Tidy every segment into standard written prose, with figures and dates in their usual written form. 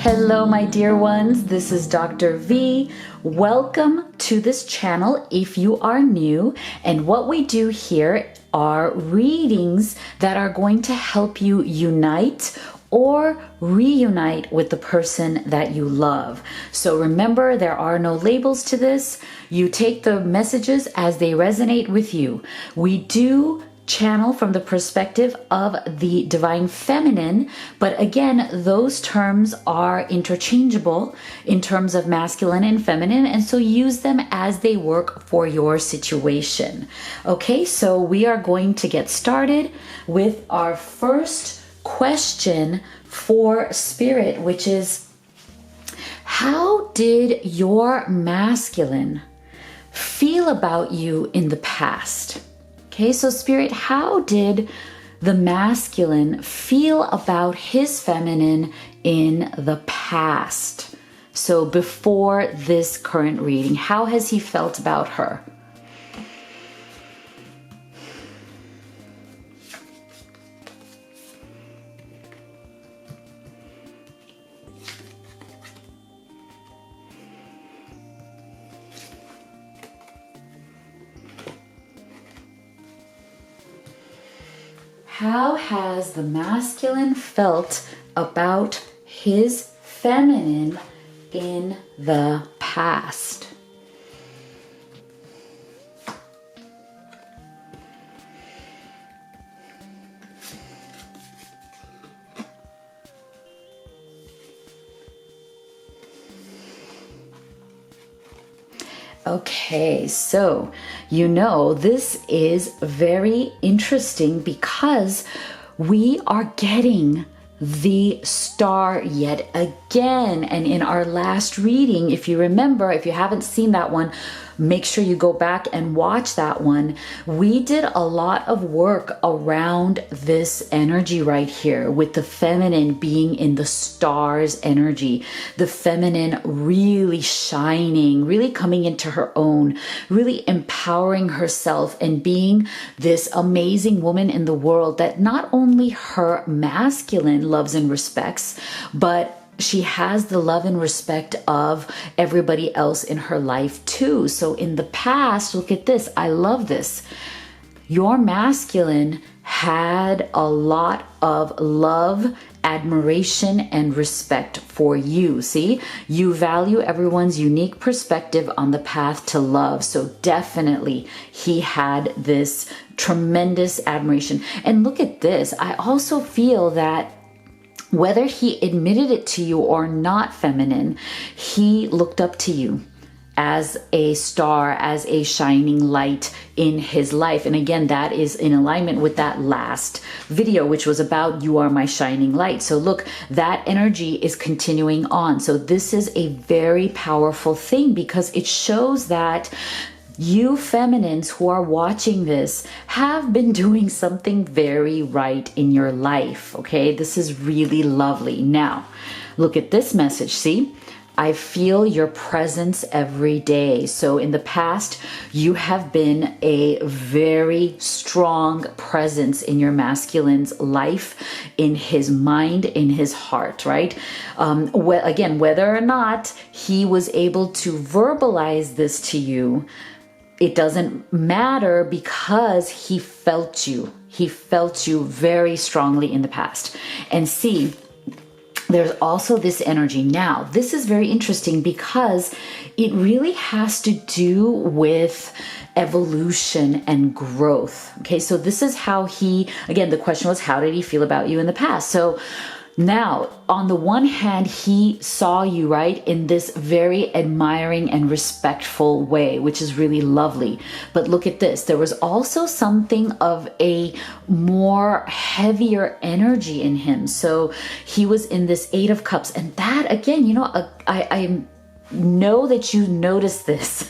Hello, my dear ones. This is Dr. V. Welcome to this channel if you are new. And what we do here are readings that are going to help you unite or reunite with the person that you love. So remember, there are no labels to this. You take the messages as they resonate with you. We do channel from the perspective of the divine feminine, but again, those terms are interchangeable in terms of masculine and feminine, and so use them as they work for your situation. Okay, so we are going to get started with our first question for spirit, which is, how did your masculine feel about you in the past? Okay, so spirit, how did the masculine feel about his feminine in the past? So before this current reading, how has he felt about her? How has the masculine felt about his feminine in the past? Okay, so this is very interesting because we are getting the star yet again. And in our last reading, if you remember, if you haven't seen that one, make sure you go back and watch that one. We did a lot of work around this energy right here, with the feminine being in the star's energy, the feminine really shining, really coming into her own, really empowering herself and being this amazing woman in the world that not only her masculine loves and respects, but she has the love and respect of everybody else in her life too. So in the past, look at this. I love this. Your masculine had a lot of love, admiration, and respect for you. See, you value everyone's unique perspective on the path to love. So definitely he had this tremendous admiration. And look at this. I also feel that whether he admitted it to you or not, feminine, he looked up to you as a star, as a shining light in his life. And again, that is in alignment with that last video, which was about you are my shining light. So look, that energy is continuing on. So this is a very powerful thing because it shows that you feminines who are watching this have been doing something very right in your life, okay? This is really lovely. Now, look at this message, see? I feel your presence every day. So in the past, you have been a very strong presence in your masculine's life, in his mind, in his heart, right? Again, whether or not he was able to verbalize this to you, it doesn't matter because he felt you. He felt you very strongly in the past. And see, there's also this energy. Now, this is very interesting because it really has to do with evolution and growth. Okay, so this is how again, the question was, how did he feel about you in the past? So now, on the one hand, he saw you, right, in this very admiring and respectful way, which is really lovely. But look at this. There was also something of a more heavier energy in him. So he was in this Eight of Cups. And that, again, I know that you notice this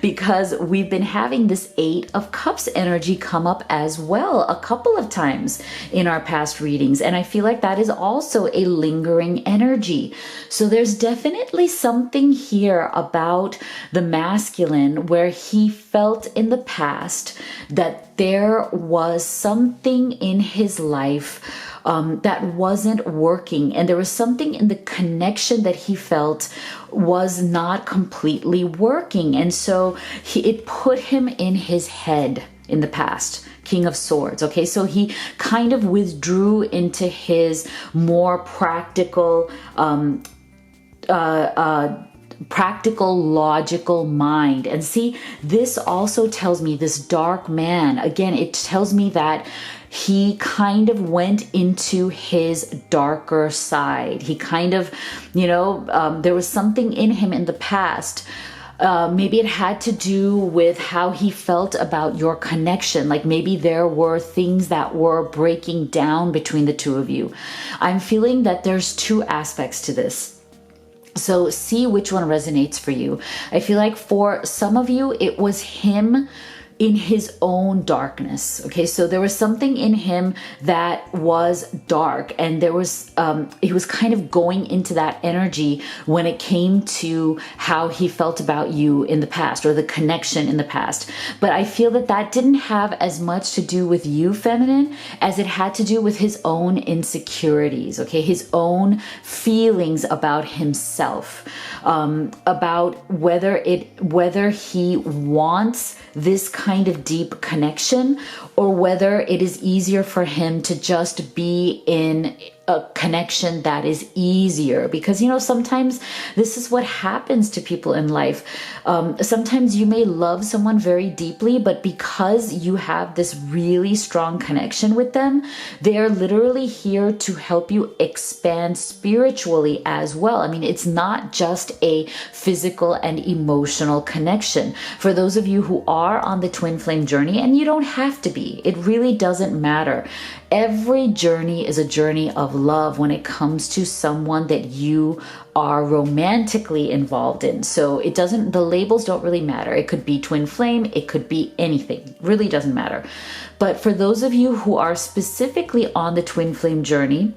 because we've been having this Eight of Cups energy come up as well a couple of times in our past readings. And I feel like that is also a lingering energy. So there's definitely something here about the masculine where he felt in the past that there was something in his life that wasn't working. And there was something in the connection that he felt was not completely working. And so it put him in his head in the past. King of Swords. Okay, so he kind of withdrew into his more practical, logical mind. And see, this also tells me, this dark man, again, it tells me that he kind of went into his darker side. He kind of, there was something in him in the past. Maybe it had to do with how he felt about your connection. Like maybe there were things that were breaking down between the two of you. I'm feeling that there's two aspects to this. So see which one resonates for you. I feel like for some of you, it was him in his own darkness. Okay, so there was something in him that was dark, and there was he was kind of going into that energy when it came to how he felt about you in the past, or the connection in the past. But I feel that that didn't have as much to do with you, feminine, as it had to do with his own insecurities. Okay, his own feelings about himself, about whether he wants this kind of deep connection, or whether it is easier for him to just be in a connection that is easier. Because, sometimes this is what happens to people in life. Sometimes you may love someone very deeply, but because you have this really strong connection with them, they are literally here to help you expand spiritually as well. I mean, it's not just a physical and emotional connection. For those of you who are on the twin flame journey, and you don't have to be, it really doesn't matter. Every journey is a journey of love when it comes to someone that you are romantically involved in. So the labels don't really matter. It could be twin flame, it could be anything. It really doesn't matter. But for those of you who are specifically on the twin flame journey,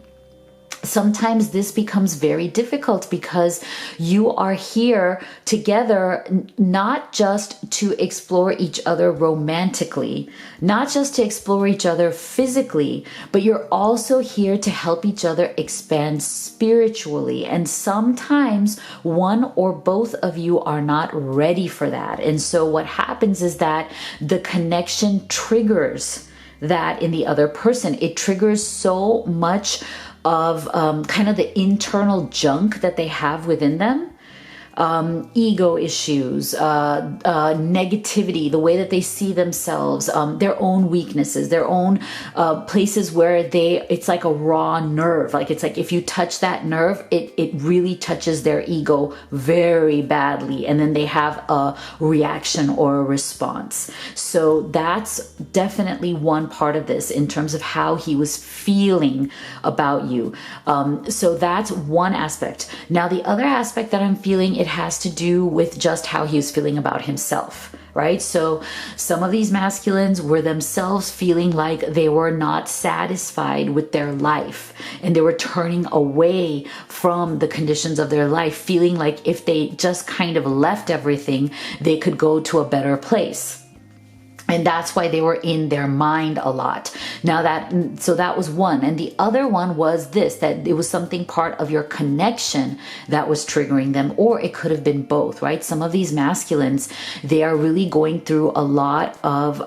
sometimes this becomes very difficult because you are here together, not just to explore each other romantically, not just to explore each other physically, but you're also here to help each other expand spiritually. And sometimes one or both of you are not ready for that. And so what happens is that the connection triggers that in the other person. It triggers so much of kind of the internal junk that they have within them. Ego issues, negativity, the way that they see themselves, their own weaknesses, their own places where it's like a raw nerve. Like it's like if you touch that nerve, it really touches their ego very badly, and then they have a reaction or a response. So that's definitely one part of this in terms of how he was feeling about you. So that's one aspect. Now the other aspect that I'm feeling, it has to do with just how he was feeling about himself, right? So some of these masculines were themselves feeling like they were not satisfied with their life, and they were turning away from the conditions of their life, feeling like if they just kind of left everything, they could go to a better place. And that's why they were in their mind a lot. So that was one. And the other one was this, that it was something part of your connection that was triggering them, or it could have been both, right? Some of these masculines, they are really going through a lot of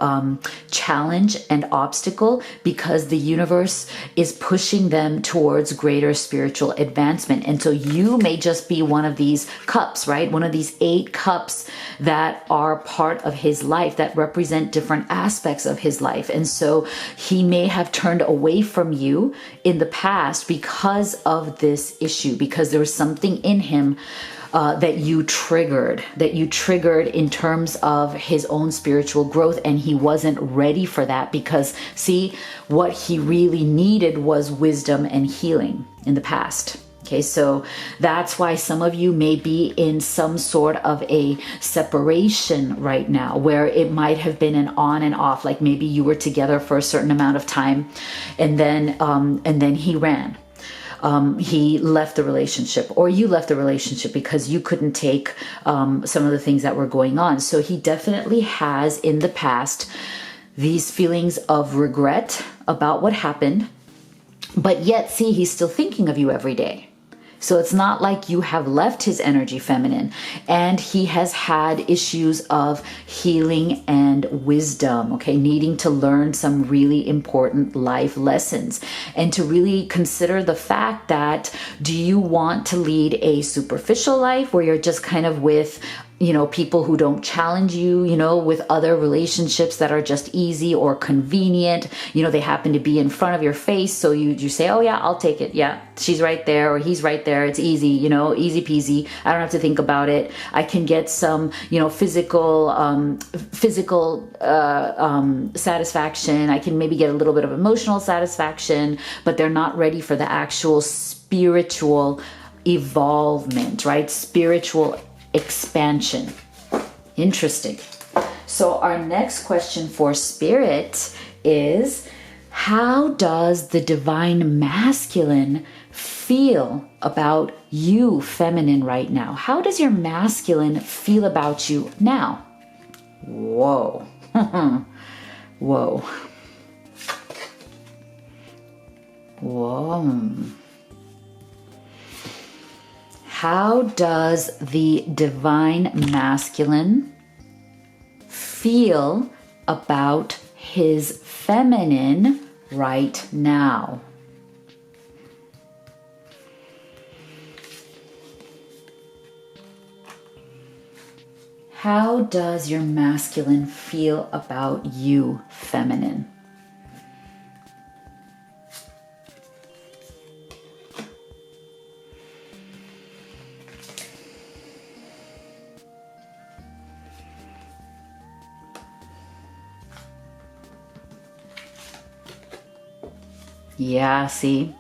challenge and obstacle because the universe is pushing them towards greater spiritual advancement. And so you may just be one of these cups, right? One of these 8 cups that are part of his life that represent different aspects of his life. And so he may have turned away from you in the past because of this issue, because there was something in him that you triggered in terms of his own spiritual growth, and he wasn't ready for that because, see, what he really needed was wisdom and healing in the past. Okay, so that's why some of you may be in some sort of a separation right now, where it might have been an on and off, like maybe you were together for a certain amount of time, and then he ran. He left the relationship, or you left the relationship because you couldn't take some of the things that were going on. So he definitely has in the past these feelings of regret about what happened, But yet, see, he's still thinking of you every day. So it's not like you have left his energy feminine, and he has had issues of healing and wisdom, okay, needing to learn some really important life lessons, and to really consider the fact that, do you want to lead a superficial life where you're just kind of with, you know, people who don't challenge you, you know, with other relationships that are just easy or convenient, you know, they happen to be in front of your face, so you say, oh yeah, I'll take it, yeah, she's right there or he's right there, it's easy, you know, easy peasy, I don't have to think about it, I can get some, you know, physical satisfaction, I can maybe get a little bit of emotional satisfaction, but they're not ready for the actual spiritual evolvement, right? Spiritual expansion. Interesting. So our next question for spirit is, how does the divine masculine feel about you, feminine, right now? How does your masculine feel about you now? Whoa. Whoa. Whoa. How does the divine masculine feel about his feminine right now? How does your masculine feel about you, feminine? Yeah, see?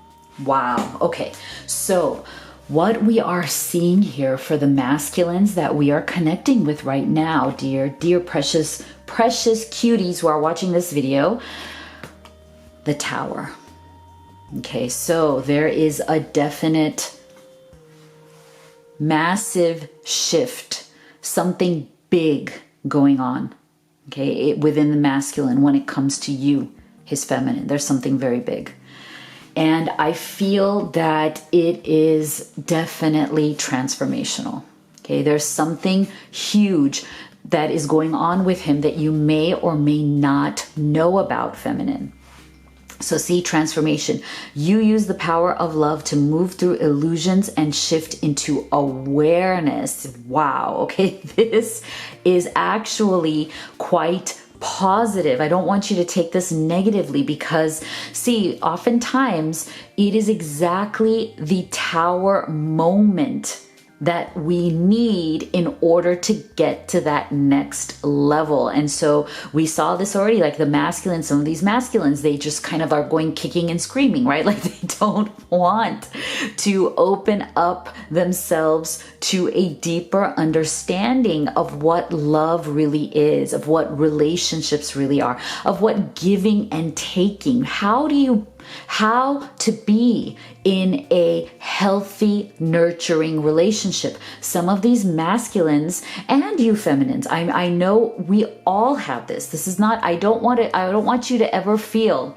Wow. Okay. So what we are seeing here for the masculines that we are connecting with right now, dear precious cuties who are watching this video, the Tower. Okay, so there is a definite massive shift, something big going on, okay, within the masculine when it comes to you, his feminine. There's something very big. And I feel that it is definitely transformational. Okay, there's something huge that is going on with him that you may or may not know about, feminine. So see, transformation. You use the power of love to move through illusions and shift into awareness. Wow. Okay, this is actually quite positive. I don't want you to take this negatively, because see, oftentimes it is exactly the Tower moment that we need in order to get to that next level. And so we saw this already, like the masculine, some of these masculines, they just kind of are going kicking and screaming, right? Like they don't want to open up themselves to a deeper understanding of what love really is, of what relationships really are, of what giving and taking, how to be in a healthy, nurturing relationship. Some of these masculines and you feminines, I know we all have this. This is not, I don't want you to ever feel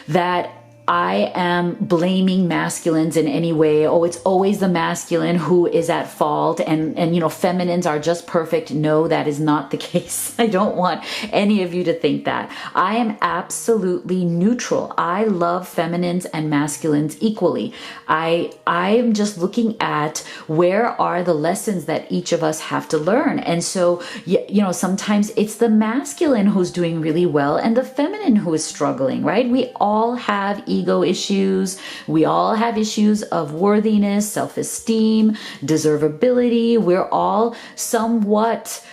that I am blaming masculines in any way. Oh, it's always the masculine who is at fault, and you know, feminines are just perfect. No, that is not the case. I don't want any of you to think that. I am absolutely neutral. I love feminines and masculines equally. I am just looking at where are the lessons that each of us have to learn. And so, you know, sometimes it's the masculine who's doing really well and the feminine who is struggling, right? We all have ego issues. We all have issues of worthiness, self-esteem, deservability. We're all somewhat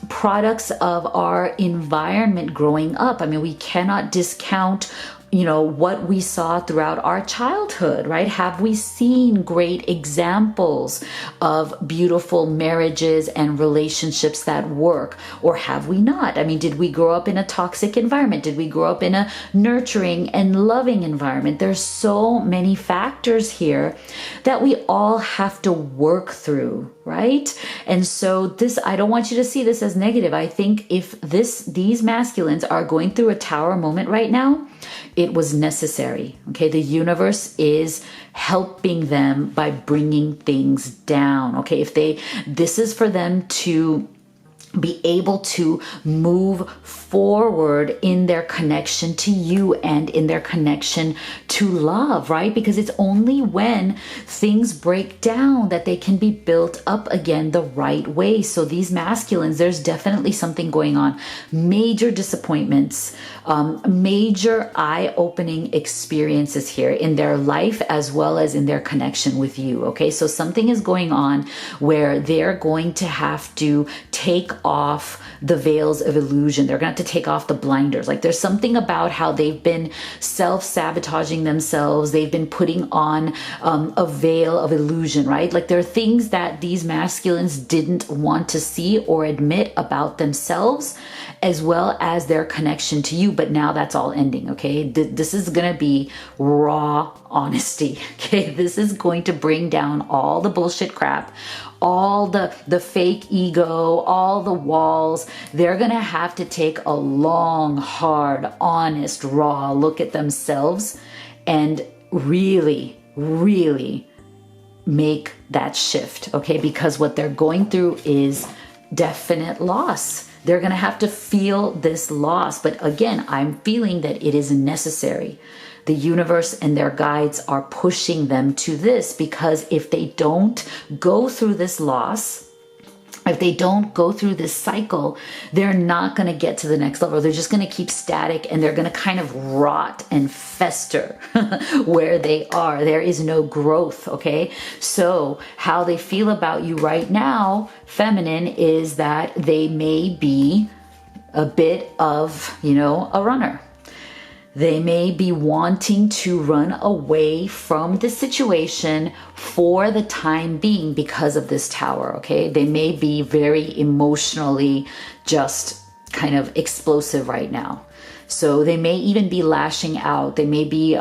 products of our environment growing up. I mean, we cannot discount, you know, what we saw throughout our childhood, right? Have we seen great examples of beautiful marriages and relationships that work, or have we not? I mean, did we grow up in a toxic environment? Did we grow up in a nurturing and loving environment? There's so many factors here that we all have to work through, right? And so this, I don't want you to see this as negative. I think if these masculines are going through a tower moment right now, it was necessary. Okay, the universe is helping them by bringing things down. Okay, this is for them to be able to move forward in their connection to you and in their connection to love, right? Because it's only when things break down that they can be built up again the right way. So these masculines, there's definitely something going on. Major disappointments, major eye-opening experiences here in their life as well as in their connection with you, okay? So something is going on where they're going to have to take off the veils of illusion. They're going to have to take off the blinders. Like there's something about how they've been self-sabotaging themselves. They've been putting on a veil of illusion, right? Like there are things that these masculines didn't want to see or admit about themselves as well as their connection to you. But now that's all ending, okay? This is going to be raw honesty, okay? This is going to bring down all the bullshit crap, all the fake ego, all the walls. They're going to have to take a long, hard, honest, raw look at themselves and really, really make that shift, okay? Because what they're going through is definite loss. They're going to have to feel this loss. But again, I'm feeling that it is necessary. The universe and their guides are pushing them to this, because if they don't go through this loss, if they don't go through this cycle, they're not going to get to the next level. They're just going to keep static and they're going to kind of rot and fester where they are. There is no growth, okay? So how they feel about you right now, feminine, is that they may be a bit of, a runner. They may be wanting to run away from the situation for the time being because of this tower, okay? They may be very emotionally just kind of explosive right now. So they may even be lashing out. They may be,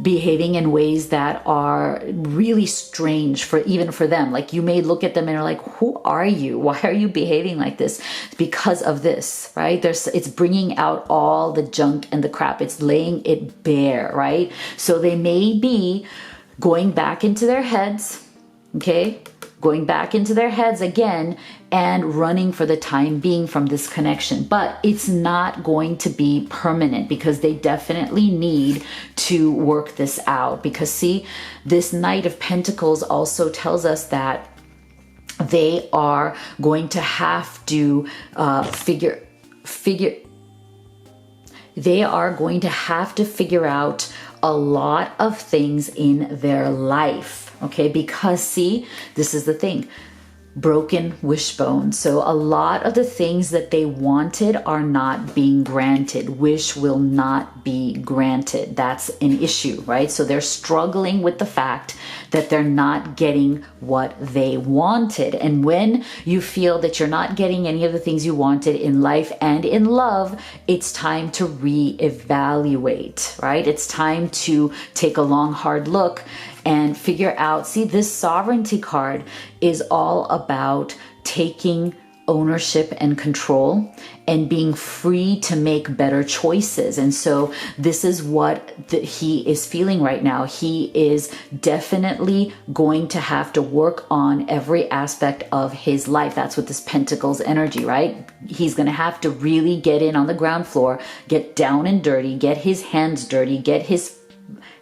behaving in ways that are really strange even for them. Like you may look at them and are like, who are you? Why are you behaving like this? Because of this, right? It's bringing out all the junk and the crap. It's laying it bare, right? So they may be going back into their heads, okay? Going back into their heads again and running for the time being from this connection. But it's not going to be permanent because they definitely need to work this out. Because see, this Knight of Pentacles also tells us that they are going to have to they are going to have to figure out a lot of things in their life. Okay, because see, this is the thing, broken wishbone. So a lot of the things that they wanted are not being granted. Wish will not be granted. That's an issue, right? So they're struggling with the fact that they're not getting what they wanted. And when you feel that you're not getting any of the things you wanted in life and in love, it's time to reevaluate, right? It's time to take a long, hard look and figure out, see, this sovereignty card is all about taking ownership and control and being free to make better choices. And so this is what he is feeling right now. He is definitely going to have to work on every aspect of his life. That's what this Pentacles energy, right? He's going to have to really get in on the ground floor, get down and dirty, get his hands dirty, get his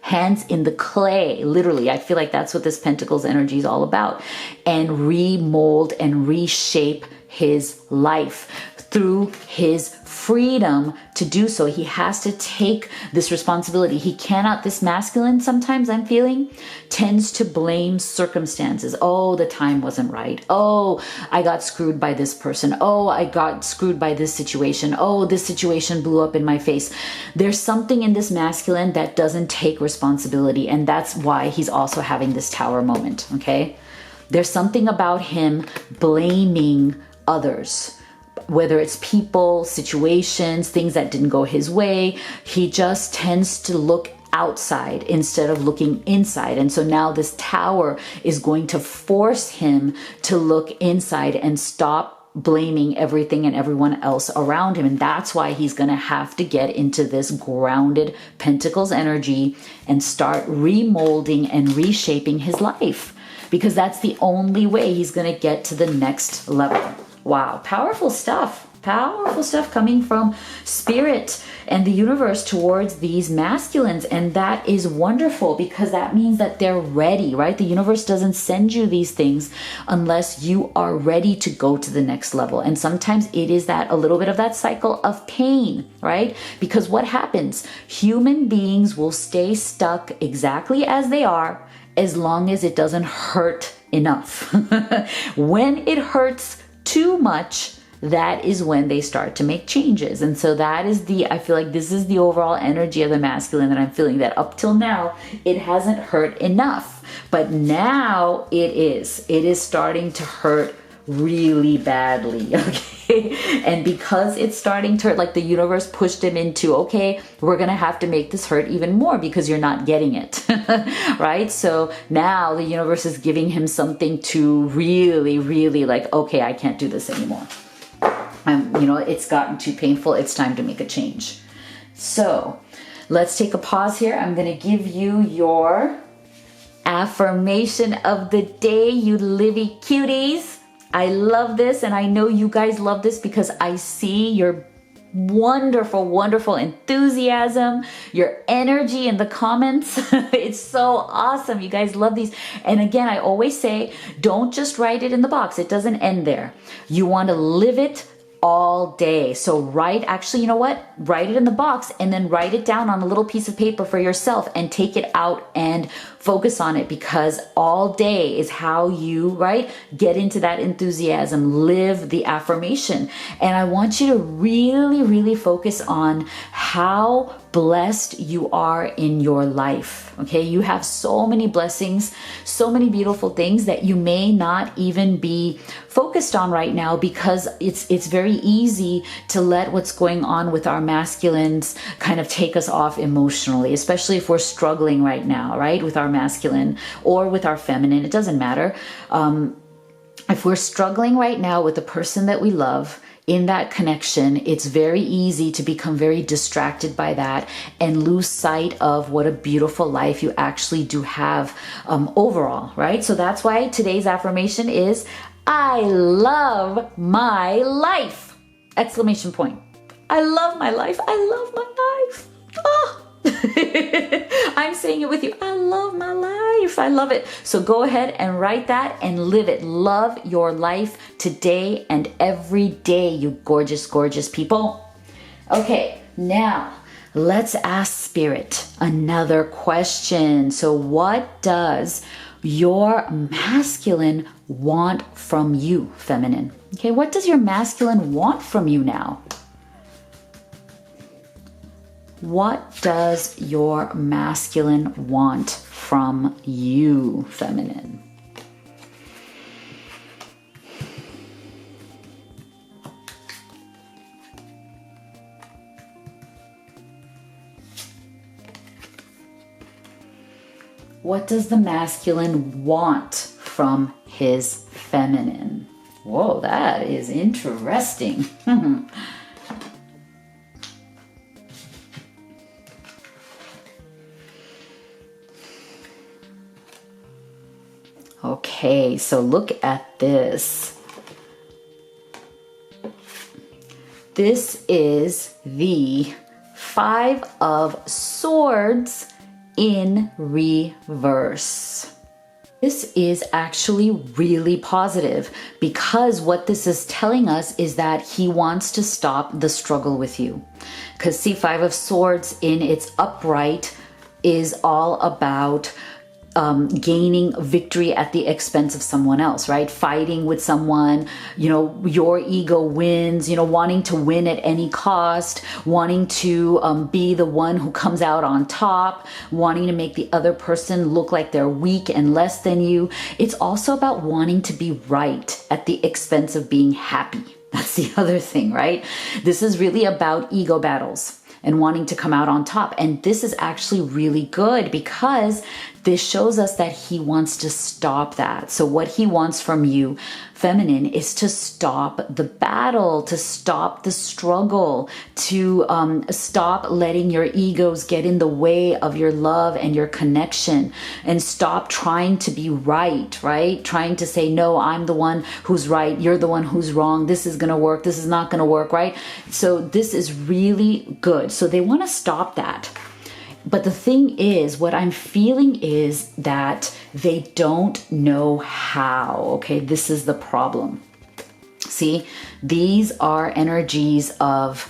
hands in the clay. Literally, I feel like that's what this Pentacles energy is all about. And remold and reshape his life through his freedom to do so. He has to take this responsibility. He cannot, this masculine, sometimes I'm feeling, tends to blame circumstances. Oh, the time wasn't right. Oh, I got screwed by this person. Oh, I got screwed by this situation. Oh, this situation blew up in my face. There's something in this masculine that doesn't take responsibility. And that's why he's also having this tower moment, okay? There's something about him blaming others, whether it's people, situations, things that didn't go his way. He just tends to look outside instead of looking inside. And so now this tower is going to force him to look inside and stop blaming everything and everyone else around him. And that's why he's going to have to get into this grounded Pentacles energy and start remolding and reshaping his life, because that's the only way he's going to get to the next level. Wow, powerful stuff. Powerful stuff coming from spirit and the universe towards these masculines. And that is wonderful, because that means that they're ready, right? The universe doesn't send you these things unless you are ready to go to the next level. And sometimes it is that a little bit of that cycle of pain, right? Because what happens? Human beings will stay stuck exactly as they are as long as it doesn't hurt enough. When it hurts too much, that is when they start to make changes. And so that is I feel like this is the overall energy of the masculine that I'm feeling, that up till now, it hasn't hurt enough. But now it is starting to hurt really badly, okay? And because it's starting to hurt, like the universe pushed him into, okay, we're gonna have to make this hurt even more because you're not getting it, right? So now the universe is giving him something to really, really like, okay, I can't do this anymore. It's gotten too painful. It's time to make a change. So let's take a pause here. I'm going to give you your affirmation of the day, you livy cuties. I love this, and I know you guys love this because I see your wonderful, wonderful enthusiasm, your energy in the comments. It's so awesome. You guys love these. And again, I always say, don't just write it in the box. It doesn't end there. You want to live it all day. So actually, you know what? Write it in the box and then write it down on a little piece of paper for yourself and take it out and focus on it, because all day is how you, get into that enthusiasm, live the affirmation. And I want you to really, really focus on how blessed you are in your life. Okay, you have so many blessings, so many beautiful things that you may not even be focused on right now, because it's very easy to let what's going on with our masculines kind of take us off emotionally, especially if we're struggling right now, right, with our masculine or with our feminine. It doesn't matter. If we're struggling right now with the person that we love, in that connection, it's very easy to become very distracted by that and lose sight of what a beautiful life you actually do have overall, right? So that's why today's affirmation is, I love my life! Exclamation point. I love my life. I love my life. Oh. I'm saying it with you. I love my life. I love it. So go ahead and write that and live it. Love your life today and every day, you gorgeous, gorgeous people. Okay, now let's ask Spirit another question. So what does your masculine want from you, feminine? Okay, what does your masculine want from you now? What does your masculine want from you, feminine? What does the masculine want from his feminine? Whoa, that is interesting. Okay, so look at this. This is the 5 of Swords in reverse. This is actually really positive, because what this is telling us is that he wants to stop the struggle with you. Because see, 5 of Swords in its upright is all about gaining victory at the expense of someone else, right? Fighting with someone, your ego wins, wanting to win at any cost, wanting to be the one who comes out on top, wanting to make the other person look like they're weak and less than you. It's also about wanting to be right at the expense of being happy. That's the other thing, right? This is really about ego battles. and wanting to come out on top. And this is actually really good because this shows us that he wants to stop that. So what he wants from you, feminine, is to stop the battle, to stop the struggle, to stop letting your egos get in the way of your love and your connection, and stop trying to be right? Trying to say, no, I'm the one who's right, you're the one who's wrong, this is going to work, this is not going to work, right? So this is really good. So they want to stop that. But the thing is, what I'm feeling is that they don't know how. Okay, this is the problem. See, these are energies of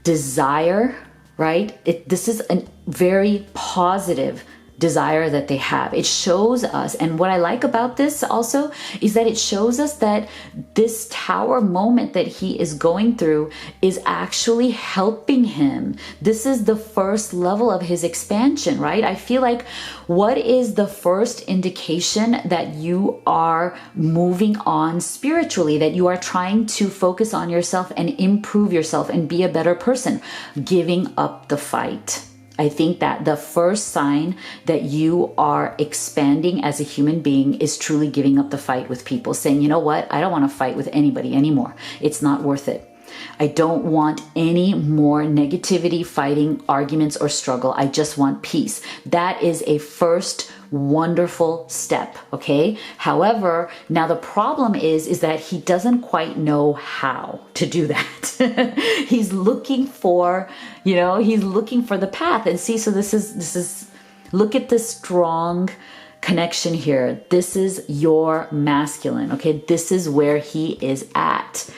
desire, right? This is a very positive desire that they have. It shows us, and what I like about this also is that it shows us that this tower moment that he is going through is actually helping him. This is the first level of his expansion, right? I feel like, what is the first indication that you are moving on spiritually, that you are trying to focus on yourself and improve yourself and be a better person? Giving up the fight. I think that the first sign that you are expanding as a human being is truly giving up the fight with people, saying, you know what, I don't want to fight with anybody anymore. It's not worth it. I don't want any more negativity, fighting, arguments, or struggle. I just want peace. That is a first wonderful step, okay? However, now the problem is that he doesn't quite know how to do that. He's looking for, he's looking for the path. And see, so this is, look at this strong connection here. This is your masculine, okay? This is where he is at.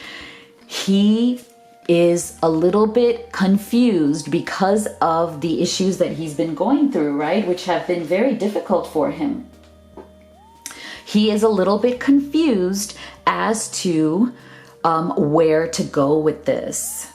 He is a little bit confused because of the issues that he's been going through, right? Which have been very difficult for him. He is a little bit confused as to where to go with this,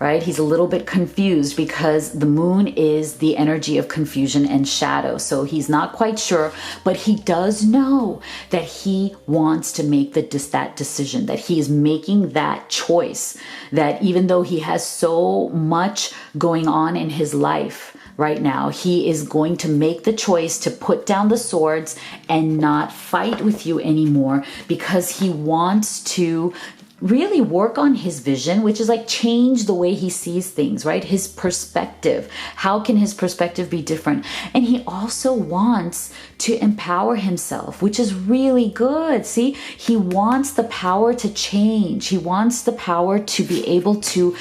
right? He's a little bit confused because the moon is the energy of confusion and shadow. So he's not quite sure, but he does know that he wants to make that decision, that he is making that choice, that even though he has so much going on in his life right now, he is going to make the choice to put down the swords and not fight with you anymore, because he wants to really work on his vision, which is like change the way he sees things, right? His perspective. How can his perspective be different? And he also wants to empower himself, which is really good. See, he wants the power to change. He wants the power to be able to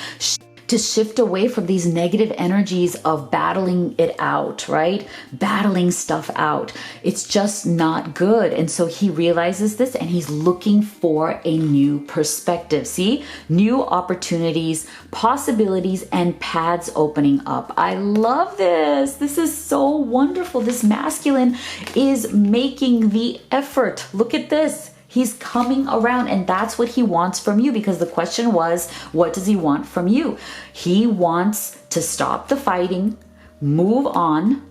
shift away from these negative energies of battling it out, right? Battling stuff out. It's just not good. And so he realizes this and he's looking for a new perspective. See, new opportunities, possibilities, and paths opening up. I love this. This is so wonderful. This masculine is making the effort. Look at this. He's coming around, and that's what he wants from you, because the question was, what does he want from you? He wants to stop the fighting, move on,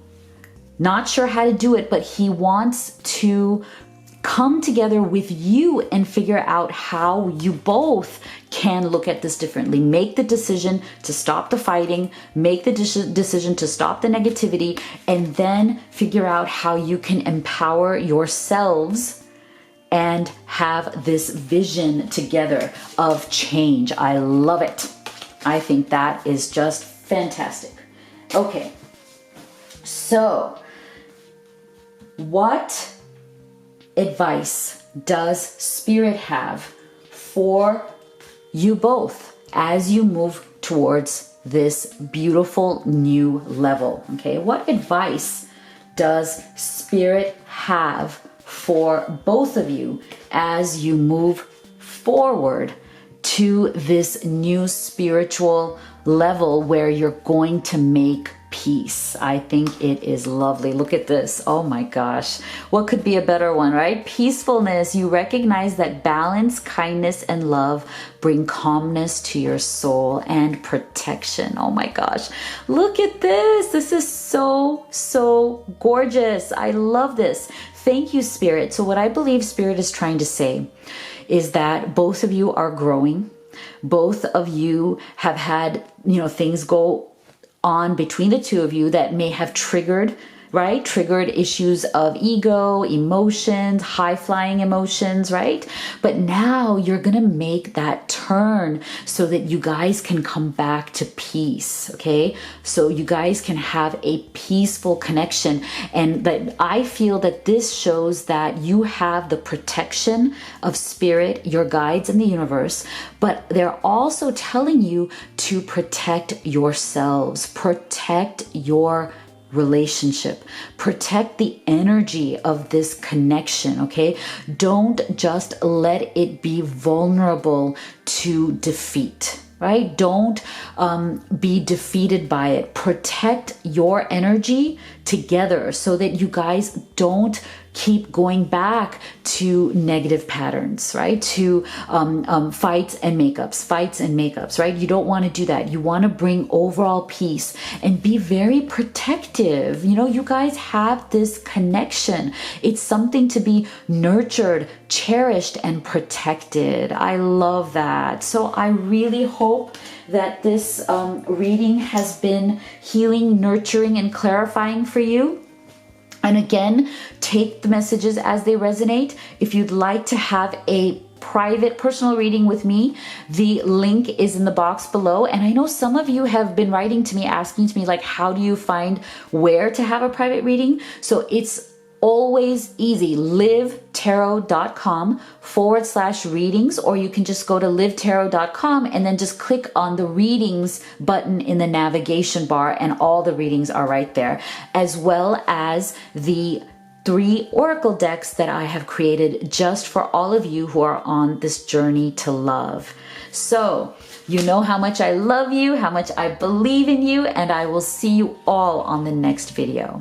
not sure how to do it, but he wants to come together with you and figure out how you both can look at this differently. Make the decision to stop the fighting, make the decision to stop the negativity, and then figure out how you can empower yourselves and have this vision together of change. I love it. I think that is just fantastic. Okay, so what advice does Spirit have for you both as you move towards this beautiful new level? Okay, what advice does Spirit have for both of you as you move forward to this new spiritual level where you're going to make peace? I think it is lovely. Look at this. Oh my gosh. What could be a better one, right? Peacefulness. You recognize that balance, kindness, and love bring calmness to your soul and protection. Oh my gosh. Look at this. This is so gorgeous. I love this. Thank you, Spirit. So what I believe Spirit is trying to say is that both of you are growing. Both of you have had, things go on between the two of you that may have triggered issues of ego, emotions, high flying emotions, right? But now you're going to make that turn so that you guys can come back to peace. Okay. So you guys can have a peaceful connection. And that I feel that this shows that you have the protection of spirit, your guides in the universe, but they're also telling you to protect yourselves, protect your relationship, protect the energy of this connection. Okay, don't just let it be vulnerable to defeat, right? Don't be defeated by it. Protect your energy together so that you guys don't keep going back to negative patterns, right? To fights and makeups, right? You don't want to do that. You want to bring overall peace and be very protective. You guys have this connection. It's something to be nurtured, cherished, and protected. I love that. So I really hope that this reading has been healing, nurturing, and clarifying for you. And again, take the messages as they resonate. If you'd like to have a private personal reading with me, the link is in the box below. And I know some of you have been writing to me, asking to me, like, how do you find where to have a private reading? So it's always easy. livetarot.com/readings, or you can just go to livetarot.com and then just click on the readings button in the navigation bar, and all the readings are right there, as well as the 3 oracle decks that I have created just for all of you who are on this journey to love. So you know how much I love you, how much I believe in you, and I will see you all on the next video.